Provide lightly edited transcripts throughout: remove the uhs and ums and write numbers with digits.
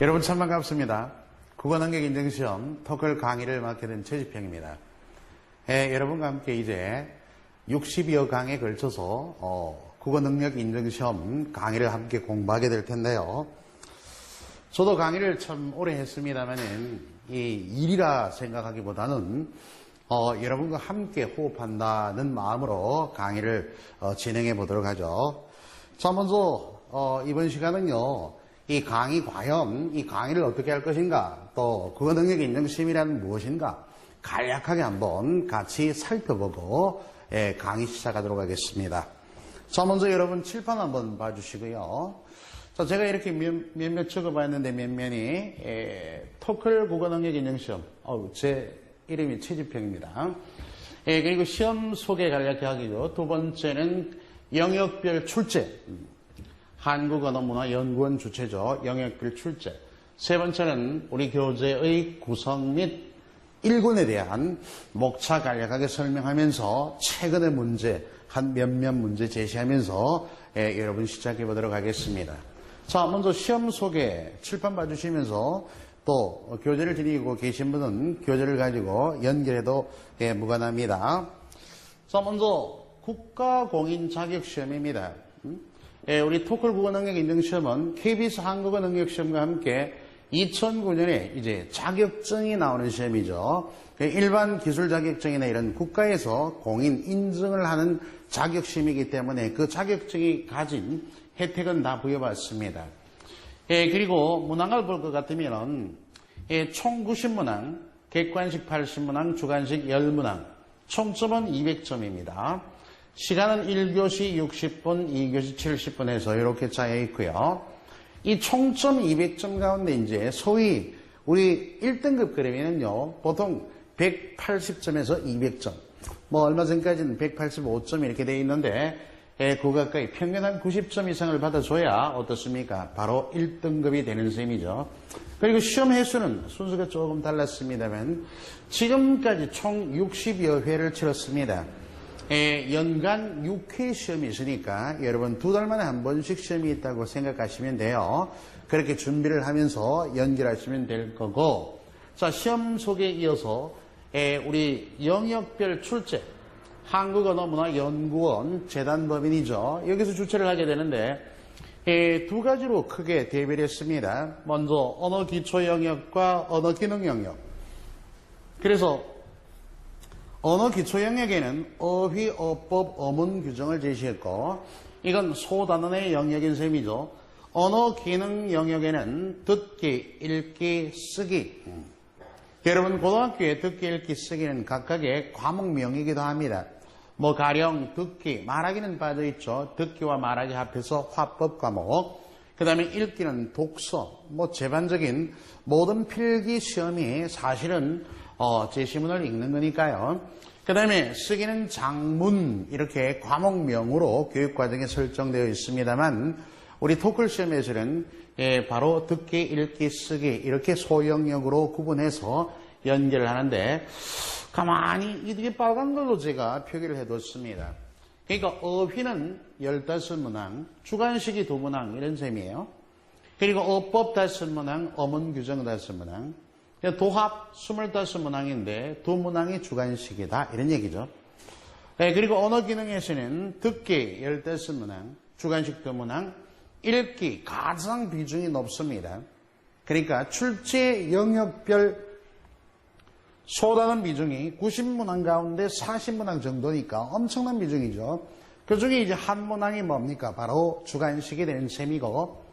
여러분 참 반갑습니다. 국어능력인증시험 토클 강의를 맡게 된 최지평입니다. 여러분과 함께 이제 60여 강에 걸쳐서 국어능력인증시험 강의를 함께 공부하게 될 텐데요. 저도 강의를 참 오래 했습니다만은 이 일이라 생각하기보다는 여러분과 함께 호흡한다는 마음으로 강의를 진행해 보도록 하죠. 자, 먼저 이번 시간은요, 과연 이 강의를 어떻게 할 것인가, 또 국어능력 인증시험이란 무엇인가 간략하게 한번 같이 살펴보고 강의 시작하도록 하겠습니다. 자, 먼저 여러분 칠판 한번 봐주시고요. 자, 제가 이렇게 몇몇 적어봤는데 몇몇이 토클 국어능력 인증시험, 제 이름이 최지평입니다. 그리고 시험 소개 간략히 하기죠. 두 번째는 영역별 출제, 한국언어문화연구원 주최죠. 영역별 출제. 세 번째는 우리 교재의 구성 및 일군에 대한 목차 간략하게 설명하면서 최근의 문제, 한 몇몇 문제 제시하면서 여러분 시작해 보도록 하겠습니다. 자, 먼저 시험 소개 칠판 봐주시면서 또 교재를 지니고 계신 분은 교재를 가지고 연결해도 무관합니다. 자, 먼저 국가공인자격시험입니다. 우리 토클 국어능력 인증시험은 KBS 한국어능력시험과 함께 2009년에 이제 자격증이 나오는 시험이죠. 일반 기술 자격증이나 이런 국가에서 공인 인증을 하는 자격시험이기 때문에 그 자격증이 가진 혜택은 다 부여받습니다. 그리고 문항을 볼 것 같으면 총 90문항, 객관식 80문항, 주관식 10문항, 총점은 200점입니다. 시간은 1교시 60분, 2교시 70분 해서 이렇게 짜여 있고요. 이 총점 200점 가운데 이제 소위 우리 1등급 그림에는요, 보통 180점에서 200점, 얼마 전까지는 185점 이렇게 되어 있는데, 그 가까이 평균 한 90점 이상을 받아줘야 어떻습니까? 바로 1등급이 되는 셈이죠. 그리고 시험 횟수는 순서가 조금 달랐습니다만 지금까지 총 60여 회를 치렀습니다. 연간 6회 시험이 있으니까 여러분 2달 만에 한 번씩 시험이 있다고 생각하시면 돼요. 그렇게 준비를 하면서 연결하시면 될 거고, 자, 시험 소개에 이어서 우리 영역별 출제, 한국언어문화연구원 재단법인이죠. 여기서 주최를 하게 되는데 두 가지로 크게 대비를 했습니다. 먼저 언어기초 영역과 언어기능 영역. 그래서 언어기초 영역에는 어휘, 어법, 어문 규정을 제시했고, 이건 소단원의 영역인 셈이죠. 언어기능 영역에는 듣기, 읽기, 쓰기. 여러분 고등학교에 듣기, 읽기, 쓰기는 각각의 과목명이기도 합니다. 가령 듣기, 말하기는 빠져있죠. 듣기와 말하기 합해서 화법 과목. 그 다음에 읽기는 독서, 제반적인 모든 필기 시험이 사실은 제시문을 읽는 거니까요. 그 다음에 쓰기는 장문, 이렇게 과목명으로 교육과정에 설정되어 있습니다만, 우리 토클 시험에서는 바로 듣기, 읽기, 쓰기 이렇게 소영역으로 구분해서 연결을 하는데, 가만히 이게 빨간 걸로 제가 표기를 해뒀습니다. 그러니까 어휘는 15문항, 주관식이 2문항 이런 셈이에요. 그리고 어법 5문항, 어문 규정 5문항, 도합 25문항인데 2문항이 주관식이다 이런 얘기죠. 그리고 언어 기능에서는 듣기 15문항, 주관식 2문항, 읽기 가장 비중이 높습니다. 그러니까 출제 영역별 소단원 비중이 90문항 가운데 40문항 정도니까 엄청난 비중이죠. 그 중에 이제 한 문항이 뭡니까? 바로 주관식이 되는 셈이고,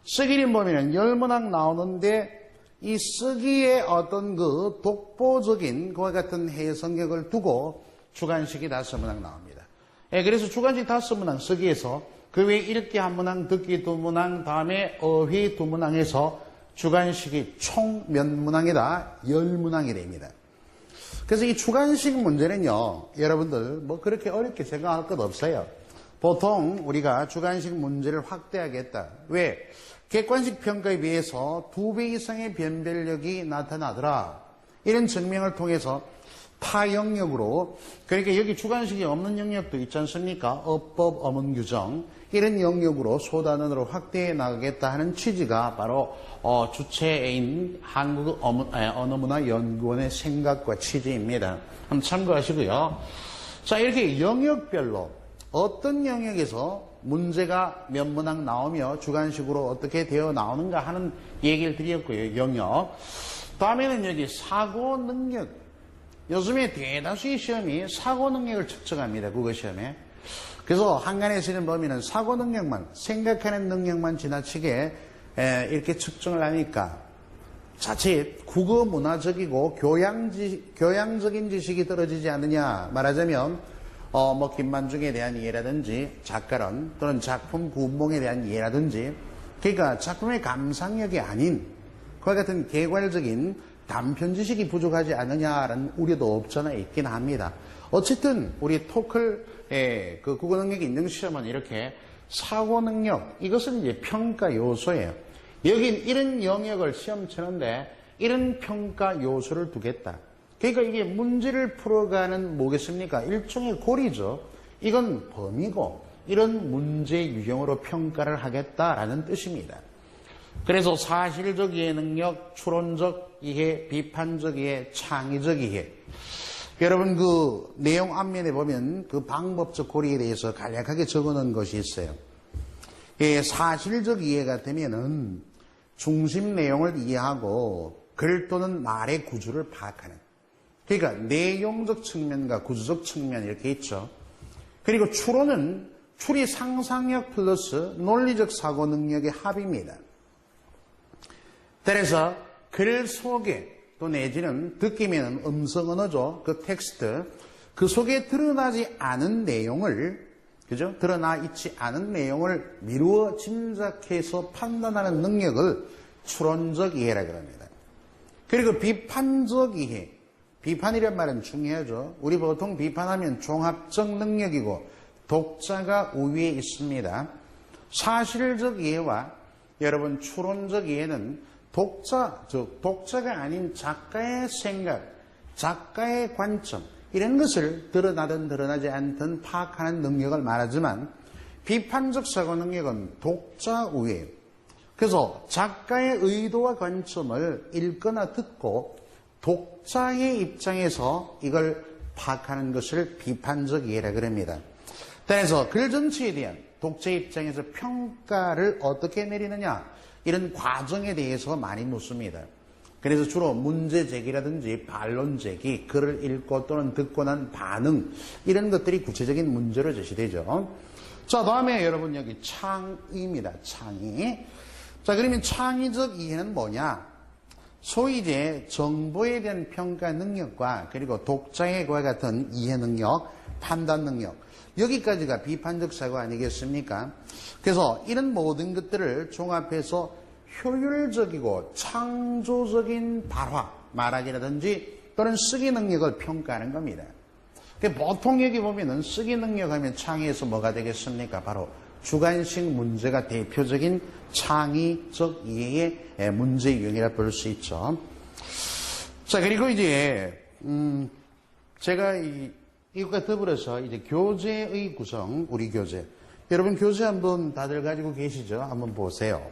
쓰기를 보면은 10문항 나오는데 이 쓰기에 어떤 그 독보적인 그와 같은 해석력을 두고 주관식이 5문항 나옵니다. 그래서 주관식 5문항 쓰기에서 그 외에 읽기 1문항, 듣기 2문항, 다음에 어휘 2문항에서 주관식이 총 몇 문항이다? 10문항이 됩니다. 그래서 이 주관식 문제는요, 여러분들 그렇게 어렵게 생각할 것 없어요. 보통 우리가 주관식 문제를 확대하겠다. 왜? 객관식 평가에 비해서 2배 이상의 변별력이 나타나더라. 이런 증명을 통해서 타 영역으로, 그러니까 여기 주관식이 없는 영역도 있지 않습니까? 어법, 어문 규정, 이런 영역으로 소단원으로 확대해 나가겠다 하는 취지가 바로 주체인 한국언어문화연구원의 생각과 취지입니다. 한번 참고하시고요. 자, 이렇게 영역별로 어떤 영역에서 문제가 몇 문항 나오며 주관식으로 어떻게 되어 나오는가 하는 얘기를 드렸고요. 영역. 다음에는 여기 사고 능력. 요즘에 대다수의 시험이 사고 능력을 측정합니다. 국어시험에. 그래서 한간에 시는 보면은 사고 능력만, 생각하는 능력만 지나치게 이렇게 측정을 하니까 자칫 국어 문화적이고 교양적인 지식이 떨어지지 않느냐. 말하자면 김만중에 대한 이해라든지 작가론 또는 작품 구문봉에 대한 이해라든지, 그러니까 작품의 감상력이 아닌 그와 같은 개괄적인 단편 지식이 부족하지 않느냐라는 우려도 없잖아 있긴 합니다. 어쨌든 우리 토클 그 국어 능력이 있는 시험은 이렇게 사고 능력, 이것은 이제 평가 요소예요. 여긴 이런 영역을 시험 치는데 이런 평가 요소를 두겠다. 그러니까 이게 문제를 풀어가는 뭐겠습니까? 일종의 고리죠. 이건 범위고 이런 문제 유형으로 평가를 하겠다라는 뜻입니다. 그래서 사실적 이해 능력, 추론적 이해, 비판적 이해, 창의적 이해. 여러분 그 내용 앞면에 보면 그 방법적 고리에 대해서 간략하게 적어놓은 것이 있어요. 사실적 이해가 되면은 중심 내용을 이해하고 글 또는 말의 구조를 파악하는. 그러니까 내용적 측면과 구조적 측면 이렇게 있죠. 그리고 추론은 추리 상상력 플러스 논리적 사고 능력의 합입니다. 따라서 글 속에 또 내지는 듣기면 음성 언어죠. 그 텍스트, 그 속에 드러나지 않은 내용을, 그죠? 드러나 있지 않은 내용을 미루어 짐작해서 판단하는 능력을 추론적 이해라고 합니다. 그리고 비판적 이해. 비판이란 말은 중요하죠. 우리 보통 비판하면 종합적 능력이고 독자가 우위에 있습니다. 사실적 이해와 여러분 추론적 이해는 독자가 아닌 작가의 생각, 작가의 관점, 이런 것을 드러나든 드러나지 않든 파악하는 능력을 말하지만 비판적 사고 능력은 독자 우위예요. 그래서 작가의 의도와 관점을 읽거나 듣고 독자의 입장에서 이걸 파악하는 것을 비판적 이해라고 합니다. 따라서 글 전체에 대한 독자 입장에서 평가를 어떻게 내리느냐, 이런 과정에 대해서 많이 묻습니다. 그래서 주로 문제 제기라든지 반론 제기, 글을 읽고 또는 듣고 난 반응, 이런 것들이 구체적인 문제로 제시되죠. 자, 다음에 여러분 여기 창의입니다. 창의. 자, 그러면 창의적 이해는 뭐냐? 소위 이제 정보에 대한 평가 능력과 그리고 독자의 그와 같은 이해 능력, 판단 능력, 여기까지가 비판적 사고 아니겠습니까? 그래서 이런 모든 것들을 종합해서 효율적이고 창조적인 발화, 말하기라든지 또는 쓰기 능력을 평가하는 겁니다. 보통 여기 보면은 쓰기 능력 하면 창의에서 뭐가 되겠습니까? 바로 주관식 문제가 대표적인 창의적 이해의 문제 유형이라 볼 수 있죠. 자, 그리고 이제 제가 이것과 더불어서 이제 교재의 구성, 우리 교재. 여러분 교재 한번 다들 가지고 계시죠? 한번 보세요.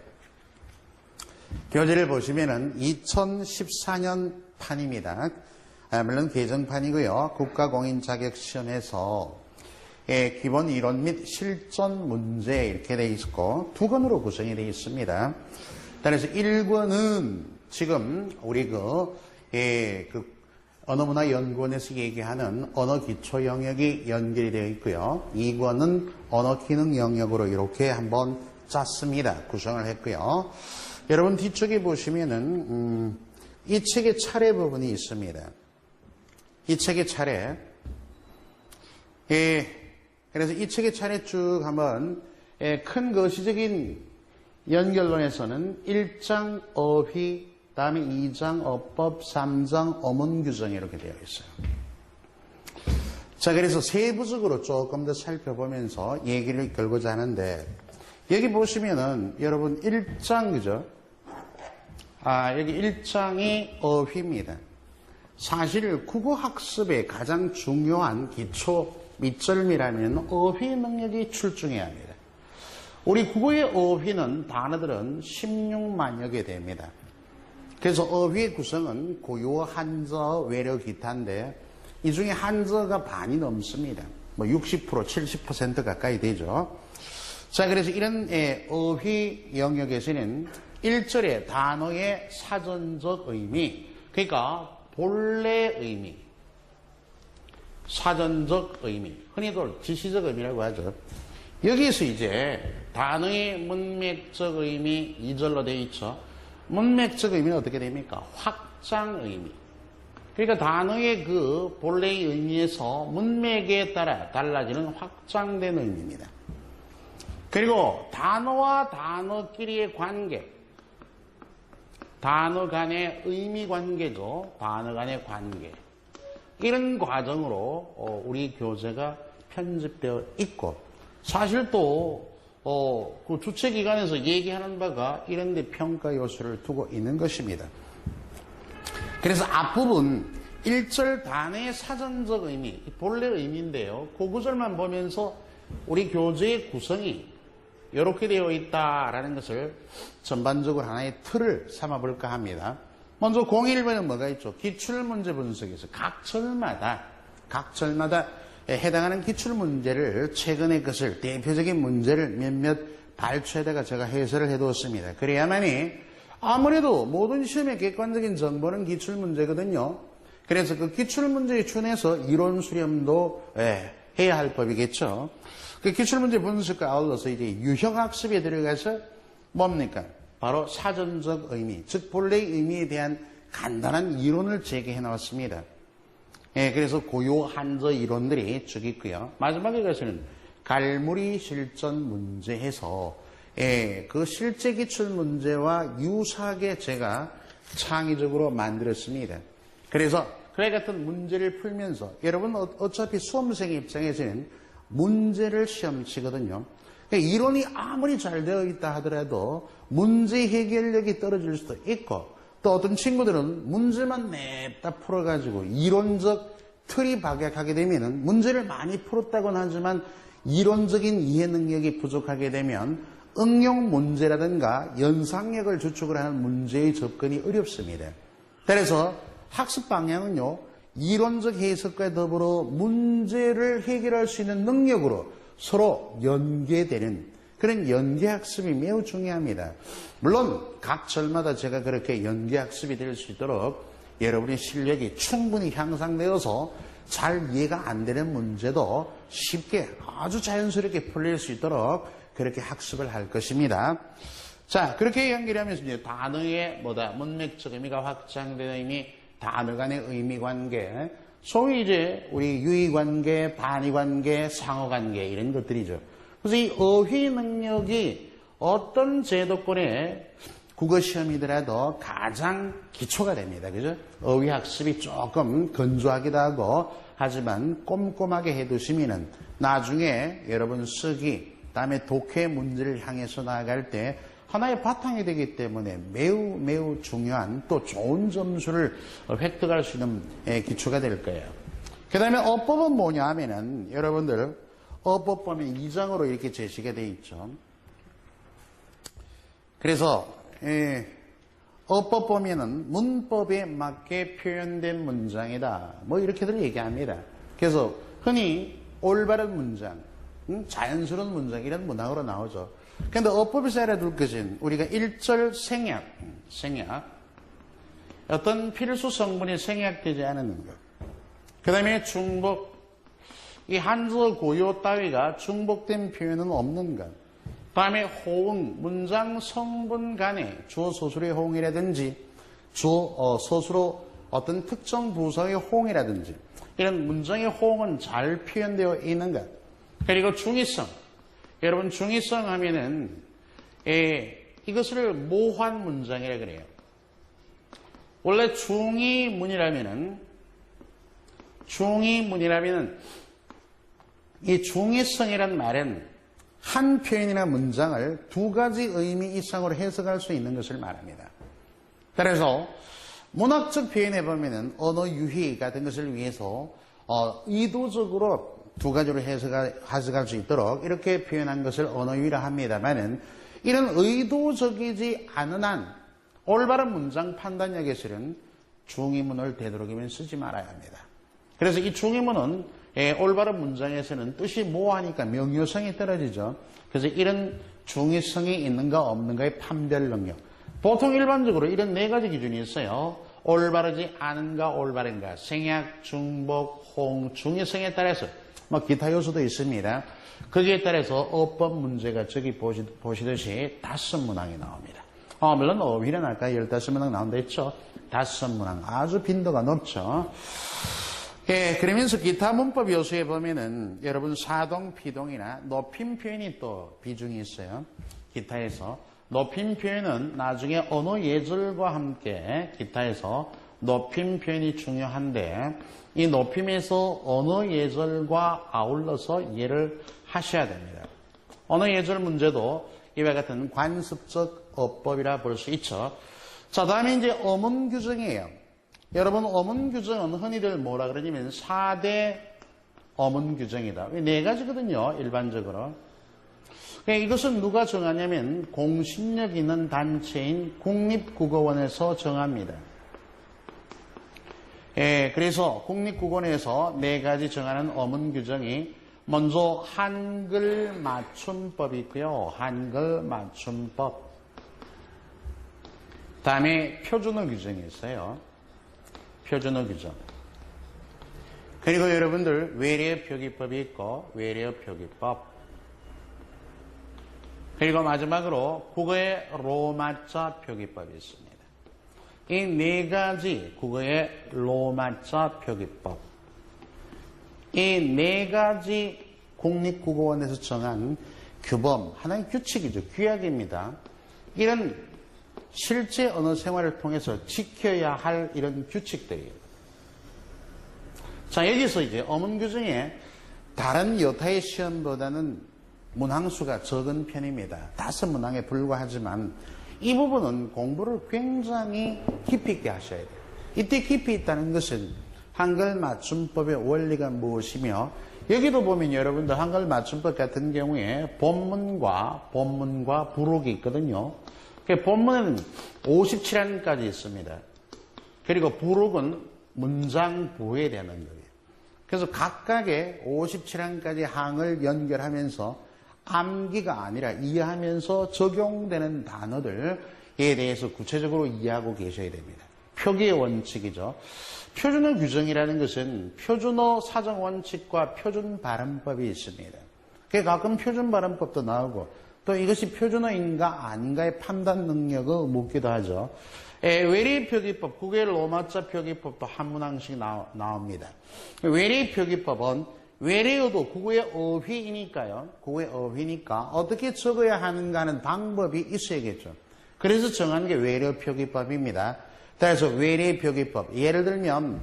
교재를 보시면은 2014년 판입니다. 물론 개정판이고요. 국가공인자격시험에서 기본 이론 및 실전 문제 이렇게 되어 있고 두 권으로 구성이 되어 있습니다. 따라서 1권은 지금 우리 언어문화연구원에서 얘기하는 언어기초 영역이 연결이 되어 있고요. 2권은 언어기능 영역으로 이렇게 한번 짰습니다. 구성을 했고요. 여러분 뒤쪽에 보시면은 이 책의 차례 부분이 있습니다. 이 책의 차례. 그래서 이 책의 차례 쭉 한번 큰 거시적인 연결론에서는 1장 어휘, 다음에 2장 어법, 3장 어문규정 이렇게 되어 있어요. 자, 그래서 세부적으로 조금 더 살펴보면서 얘기를 걸고자 하는데, 여기 보시면은 여러분 1장, 그죠? 여기 1장이 어휘입니다. 사실 국어학습의 가장 중요한 기초 밑절미라면 어휘 능력이 출중해야 합니다. 우리 국어의 어휘는 단어들은 16만여 개 됩니다. 그래서 어휘의 구성은 고유어, 한자어, 외래어, 기타인데 이 중에 한자어가 반이 넘습니다. 뭐 60%, 70% 가까이 되죠. 자, 그래서 이런 어휘 영역에서는 1절의 단어의 사전적 의미, 그러니까 본래 의미, 사전적 의미, 흔히들 지시적 의미라고 하죠. 여기서 이제 단어의 문맥적 의미 2절로 되어 있죠. 문맥적 의미는 어떻게 됩니까? 확장 의미. 그러니까 단어의 그 본래의 의미에서 문맥에 따라 달라지는 확장된 의미입니다. 그리고 단어와 단어끼리의 관계, 단어 간의 의미 관계죠. 단어 간의 관계. 이런 과정으로 우리 교재가 편집되어 있고, 사실 또 그 주체기관에서 얘기하는 바가 이런 데 평가 요소를 두고 있는 것입니다. 그래서 앞부분 1절 단어의 사전적 의미, 본래 의미인데요. 그 구절만 보면서 우리 교재의 구성이 이렇게 되어 있다라는 것을 전반적으로 하나의 틀을 삼아볼까 합니다. 먼저 01번은 뭐가 있죠? 기출문제 분석에서 각 절마다 해당하는 기출문제를 최근의 것을 대표적인 문제를 몇몇 발췌에다가 제가 해설을 해두었습니다. 그래야만이 아무래도 모든 시험의 객관적인 정보는 기출문제거든요. 그래서 그 기출문제에 준해서 이론 수렴도 해야 할 법이겠죠. 그 기출문제 분석과 아울러서 이제 유형학습에 들어가서 뭡니까? 바로 사전적 의미, 즉 본래의 의미에 대한 간단한 이론을 제기해 나왔습니다. 그래서 고유 한자 이론들이 쭉 있고요. 마지막에 가서는 갈무리 실전 문제에서 그 실제 기출 문제와 유사하게 제가 창의적으로 만들었습니다. 그래서 그와 같은 문제를 풀면서 여러분 어차피 수험생의 입장에서는 문제를 시험 치거든요. 이론이 아무리 잘 되어 있다 하더라도 문제 해결력이 떨어질 수도 있고, 또 어떤 친구들은 문제만 냅다 풀어가지고 이론적 틀이 박약하게 되면 문제를 많이 풀었다고는 하지만 이론적인 이해 능력이 부족하게 되면 응용 문제라든가 연상력을 주축을 하는 문제의 접근이 어렵습니다. 그래서 학습 방향은요, 이론적 해석과 더불어 문제를 해결할 수 있는 능력으로 서로 연계되는 그런 연계학습이 매우 중요합니다. 물론 각 절마다 제가 그렇게 연계학습이 될 수 있도록 여러분의 실력이 충분히 향상되어서 잘 이해가 안 되는 문제도 쉽게 아주 자연스럽게 풀릴 수 있도록 그렇게 학습을 할 것입니다. 자, 그렇게 연결하면서 이제 단어의 문맥적 의미가 확장되는 의미, 단어 간의 의미 관계, 소위 이제 우리 유의 관계, 반의 관계, 상호 관계 이런 것들이죠. 그래서 이 어휘 능력이 어떤 제도권의 국어시험이더라도 가장 기초가 됩니다. 그죠? 어휘 학습이 조금 건조하기도 하고, 하지만 꼼꼼하게 해두시면은 나중에 여러분 쓰기, 다음에 독해 문제를 향해서 나아갈 때 하나의 바탕이 되기 때문에 매우 중요한 또 좋은 점수를 획득할 수 있는 기초가 될 거예요. 그 다음에 어법은 뭐냐 하면은 여러분들 어법 보면 2장으로 이렇게 제시가 되어 있죠. 그래서 어법 보면은 문법에 맞게 표현된 문장이다. 뭐 이렇게들 얘기합니다. 그래서 흔히 올바른 문장, 자연스러운 문장 이런 문항으로 나오죠. 그런데 어법에서 알아둘 것은 우리가 1절 생략, 어떤 필수 성분이 생략되지 않은 것. 그 다음에 중복, 이 한자어 고유 따위가 중복된 표현은 없는 것. 다음에 호응, 문장 성분 간의 주어 소수의 호응이라든지 주어 소수로 어떤 특정 부사의 호응이라든지 이런 문장의 호응은 잘 표현되어 있는 것. 그리고 중의성. 여러분 중의성 하면은 이것을 모환 문장이라 그래요. 원래 중의문이라면은 이 중의성이란 말은 한 표현이나 문장을 두 가지 의미 이상으로 해석할 수 있는 것을 말합니다. 그래서 문학적 표현에 보면은 언어 유희 같은 것을 위해서 의도적으로 두 가지로 해석할 수 있도록 이렇게 표현한 것을 언어 유희라 합니다만은 이런 의도적이지 않은 한 올바른 문장 판단력에서는 중의문을 되도록이면 쓰지 말아야 합니다. 그래서 이 중의문은 올바른 문장에서는 뜻이 모호하니까 명료성이 떨어지죠. 그래서 이런 중의성이 있는가 없는가의 판별 능력. 보통 일반적으로 이런 네 가지 기준이 있어요. 올바르지 않은가 올바른가, 생약, 중복, 호응, 중의성에 따라서 기타 요소도 있습니다. 거기에 따라서 어법 문제가 저기 보시듯이 5문항이 나옵니다. 물론 어휘는 아까 15문항 나온다 했죠. 5문항 아주 빈도가 높죠. 그러면서 기타 문법 요소에 보면은 여러분 사동, 피동이나 높임 표현이 또 비중이 있어요. 기타에서 높임 표현은 나중에 언어 예절과 함께 기타에서 높임 표현이 중요한데 이 높임에서 언어 예절과 아울러서 이해를 하셔야 됩니다. 언어 예절 문제도 이와 같은 관습적 어법이라 볼 수 있죠. 자, 다음에 이제 어문 규정이에요. 여러분, 어문 규정은 흔히들 뭐라 그러냐면 4대 어문 규정이다. 네 가지거든요, 일반적으로. 이것은 누가 정하냐면 공신력 있는 단체인 국립국어원에서 정합니다. 그래서 국립국어원에서 네 가지 정하는 어문 규정이 먼저 한글 맞춤법이 있고요. 한글 맞춤법. 다음에 표준어 규정이 있어요. 표준어 규정. 그리고 여러분들 외래어 표기법이 있고 외래어 표기법. 그리고 마지막으로 국어의 로마자 표기법이 있습니다. 이 네 가지 국어의 로마자 표기법. 이 네 가지 국립국어원에서 정한 규범, 하나의 규칙이죠. 규약입니다. 이런 실제 언어 생활을 통해서 지켜야 할 이런 규칙들이에요. 자, 여기서 이제 어문 규정에 다른 여타의 시험보다는 문항수가 적은 편입니다. 5문항에 불과하지만 이 부분은 공부를 굉장히 깊이 있게 하셔야 돼요. 이때 깊이 있다는 것은 한글 맞춤법의 원리가 무엇이며 여기도 보면 여러분들 한글 맞춤법 같은 경우에 본문과 부록이 있거든요. 본문은 57항까지 있습니다. 그리고 부록은 문장 부에 대한 거예요. 그래서 각각의 57항까지 항을 연결하면서 암기가 아니라 이해하면서 적용되는 단어들에 대해서 구체적으로 이해하고 계셔야 됩니다. 표기의 원칙이죠. 표준어 규정이라는 것은 표준어 사정 원칙과 표준 발음법이 있습니다. 가끔 표준 발음법도 나오고 또 이것이 표준어인가 아닌가의 판단 능력을 묻기도 하죠. 외래 표기법, 국어의 로마자 표기법도 한 문항씩 나옵니다. 외래 표기법은 외래어도 국어의 어휘이니까요. 국어의 어휘니까 어떻게 적어야 하는가 하는 방법이 있어야겠죠. 그래서 정한 게 외래어 표기법입니다. 그래서 외래 표기법. 예를 들면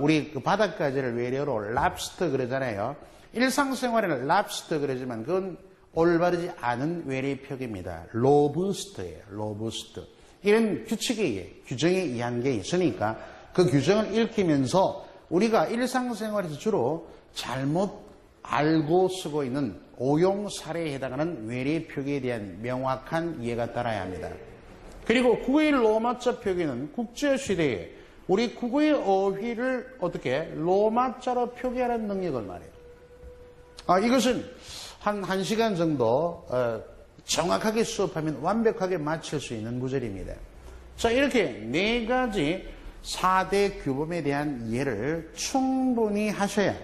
우리 그 바닷가재를 외래어로 랍스터 그러잖아요. 일상생활에는 랍스터 그러지만 그건 올바르지 않은 외래 표기입니다. 로브스터예요. 로브스터. 이런 규정에 의한 게 있으니까 그 규정을 읽히면서 우리가 일상생활에서 주로 잘못 알고 쓰고 있는 오용 사례에 해당하는 외래 표기에 대한 명확한 이해가 따라야 합니다. 그리고 국어의 로마자 표기는 국제시대에 우리 국어의 어휘를 어떻게 로마자로 표기하는 능력을 말해요. 이것은 한 1시간 정도 정확하게 수업하면 완벽하게 맞출 수 있는 구절입니다. 자, 이렇게 네 가지 4대 규범에 대한 이해를 충분히 하셔야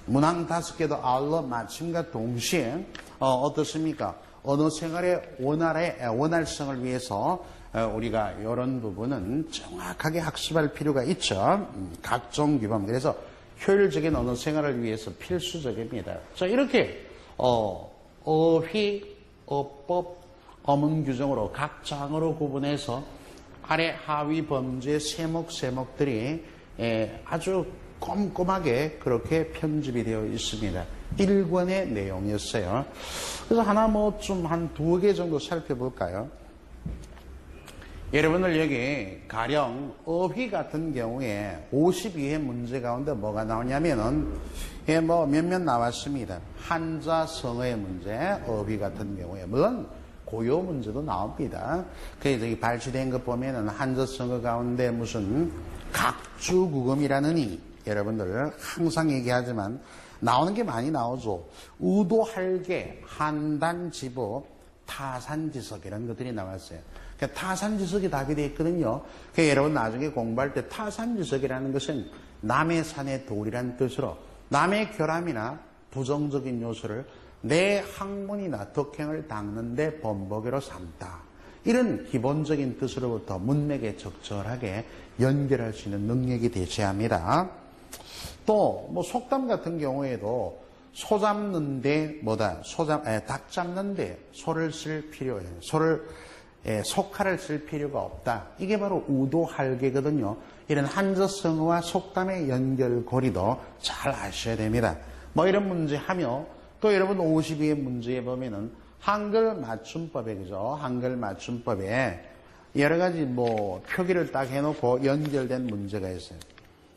문항 5개도 아울러 마침과 동시에 어떻습니까? 언어 생활의 원활성을 위해서 우리가 이런 부분은 정확하게 학습할 필요가 있죠. 각종 규범. 그래서 효율적인 언어 생활을 위해서 필수적입니다. 자, 이렇게 어휘, 어법, 어문 규정으로 각 장으로 구분해서 아래 하위 범죄 세목들이 아주 꼼꼼하게 그렇게 편집이 되어 있습니다. 1권의 내용이었어요. 그래서 하나 한 2개 정도 살펴볼까요? 여러분들 여기 가령 어휘 같은 경우에 52회 문제 가운데 뭐가 나오냐면은 뭐 몇몇 나왔습니다. 한자 성어의 문제, 어휘 같은 경우에 물론 고요 문제도 나옵니다. 그래서 여기 발췌된 것 보면은 한자 성어 가운데 무슨 각주구금이라느니 여러분들 항상 얘기하지만 나오는 게 많이 나오죠. 우도할개, 한단지보, 타산지석 이런 것들이 나왔어요. 그러니까 타산지석이 답이 되어 있거든요. 그러니까 여러분 나중에 공부할 때 타산지석이라는 것은 남의 산의 돌이라는 뜻으로 남의 결함이나 부정적인 요소를 내 학문이나 덕행을 닦는 데 번복으로 삼다. 이런 기본적인 뜻으로부터 문맥에 적절하게 연결할 수 있는 능력이 되셔야 합니다. 또 뭐 속담 같은 경우에도 소 잡는데 뭐다? 닭 잡는데 소를 쓸 필요해. 소칼을 쓸 필요가 없다. 이게 바로 우도할개거든요. 이런 한자성어와 속담의 연결고리도 잘 아셔야 됩니다. 뭐 이런 문제 하며 또 여러분 52의 문제에 보면은 한글 맞춤법에 그죠? 한글 맞춤법에 여러 가지 뭐 표기를 딱 해놓고 연결된 문제가 있어요.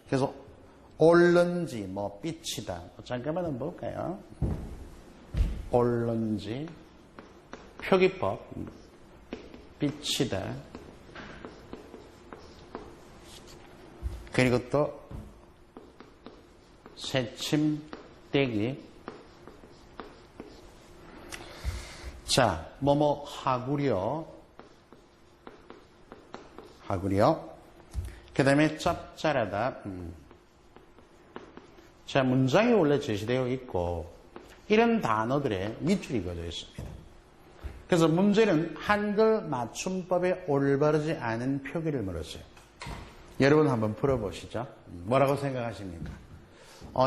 그래서 옳는지 뭐 삐치다. 잠깐만 한번 볼까요? 옳는지 표기법 삐치다. 그리고 또 새침대기. 자, 뭐뭐 하구려. 그 다음에 짭짤하다. 자, 문장이 원래 제시되어 있고 이런 단어들의 밑줄이 그어져 있습니다. 그래서 문제는 한글 맞춤법에 올바르지 않은 표기를 물었어요. 여러분 한번 풀어보시죠. 뭐라고 생각하십니까?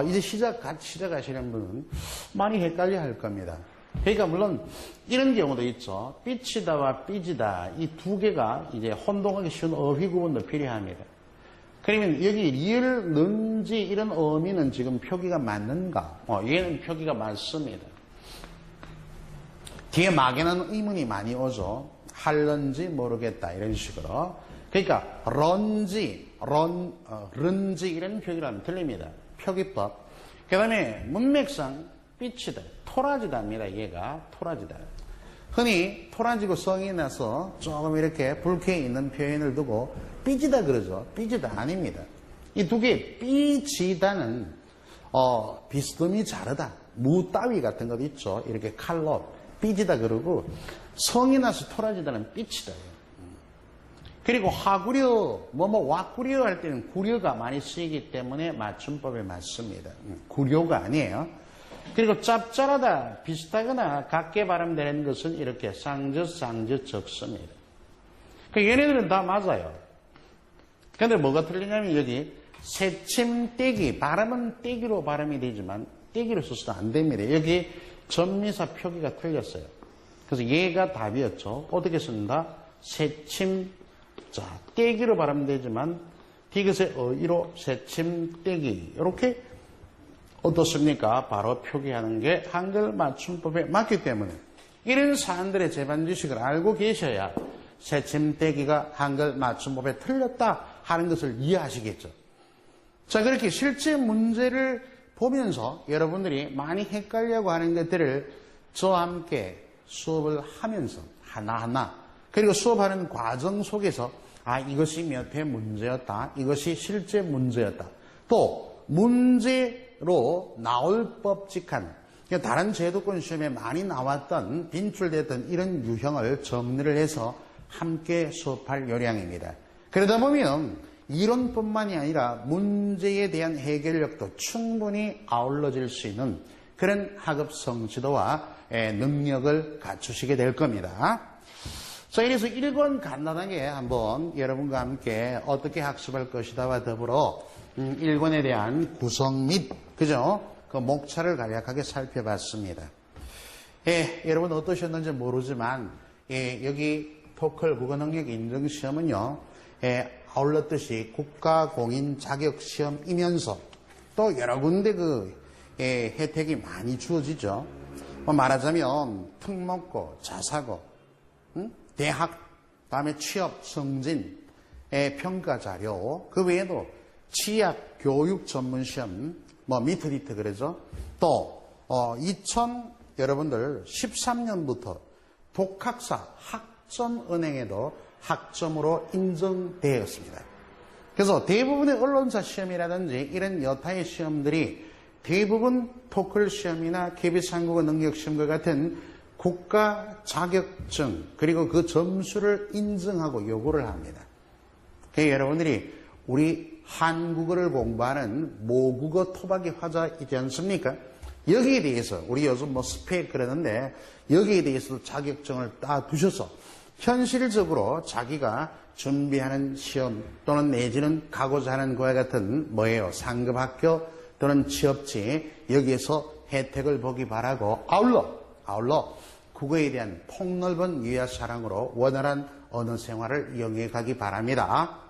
이제 시작하시는 분은 많이 헷갈려 할 겁니다. 그러니까 물론 이런 경우도 있죠. 삐치다와 삐지다 이 두 개가 이제 혼동하기 쉬운 어휘 구분도 필요합니다. 그러면 여기 리을, 는지 이런 어미는 지금 표기가 맞는가? 얘는 표기가 맞습니다. 뒤에 막에는 의문이 많이 오죠. 할런지 모르겠다 이런 식으로. 그러니까 런지 이런 표기를 하면 틀립니다. 표기법. 그 다음에 문맥상 삐치다, 토라지다입니다. 얘가 토라지다. 흔히 토라지고 성이 나서 조금 이렇게 불쾌해 있는 표현을 두고 삐지다 그러죠. 삐지다 아닙니다. 이 두 개 삐지다는 비스듬히 자르다, 무 따위 같은 것 있죠. 이렇게 칼로 삐지다 그러고 성이 나서 토라지다는 삐치다. 그리고 하구려, 와구려 할 때는 구려가 많이 쓰이기 때문에 맞춤법에 맞습니다. 구려가 아니에요. 그리고 짭짤하다, 비슷하거나 같게 발음되는 것은 이렇게 쌍젓 적습니다. 그러니까 얘네들은 다 맞아요. 근데 뭐가 틀리냐면 여기 새침떼기, 발음은 떼기로 발음이 되지만 떼기로 써서도 안 됩니다. 여기 전미사 표기가 틀렸어요. 그래서 얘가 답이었죠. 어떻게 쓴다? 새침, 자, 떼기로 발음되지만 디귿의 어이로 새침떼기. 이렇게 어떻습니까? 바로 표기하는 게 한글 맞춤법에 맞기 때문에 이런 사안들의 재반 지식을 알고 계셔야 새침떼기가 한글 맞춤법에 틀렸다 하는 것을 이해하시겠죠. 자, 그렇게 실제 문제를 보면서 여러분들이 많이 헷갈려고 하는 것들을 저와 함께 수업을 하면서 하나하나 그리고 수업하는 과정 속에서 이것이 몇 회 문제였다. 이것이 실제 문제였다. 또 문제로 나올 법직한 다른 제도권 시험에 많이 나왔던 빈출됐던 이런 유형을 정리를 해서 함께 수업할 요량입니다. 그러다 보면 이론뿐만이 아니라 문제에 대한 해결력도 충분히 아울러질 수 있는 그런 학업 성취도와 능력을 갖추시게 될 겁니다. 자, 이래서 1권 간단하게 한번 여러분과 함께 어떻게 학습할 것이다와 더불어 1권에 대한 구성 및 그죠? 그 목차를 간략하게 살펴봤습니다. 여러분 어떠셨는지 모르지만 여기 토클 국어능력 인증시험은요. 아울렀듯이 국가공인자격시험이면서 또 여러 군데 혜택이 많이 주어지죠. 말하자면 특목고, 자사고, 대학 다음에 취업 승진의 평가 자료, 그 외에도 치약 교육 전문 시험, 미트리트 그러죠. 또 여러분들 13년부터 독학사 학점은행에도 학점으로 인정되었습니다. 그래서 대부분의 언론사 시험이라든지 이런 여타의 시험들이 대부분 토클 시험이나 KBS 한국어 능력 시험과 같은 국가 자격증 그리고 그 점수를 인증하고 요구를 합니다. 그러니까 여러분들이 우리 한국어를 공부하는 모국어 토박이 화자이지 않습니까? 여기에 대해서 우리 요즘 스펙 그러는데 여기에 대해서도 자격증을 따두셔서 현실적으로 자기가 준비하는 시험 또는 내지는 가고자 하는 거와 같은 상급 학교 또는 취업지 여기에서 혜택을 보기 바라고 아울러 국어에 대한 폭넓은 이해 사랑으로 원활한 언어 생활을 영위해 가기 바랍니다.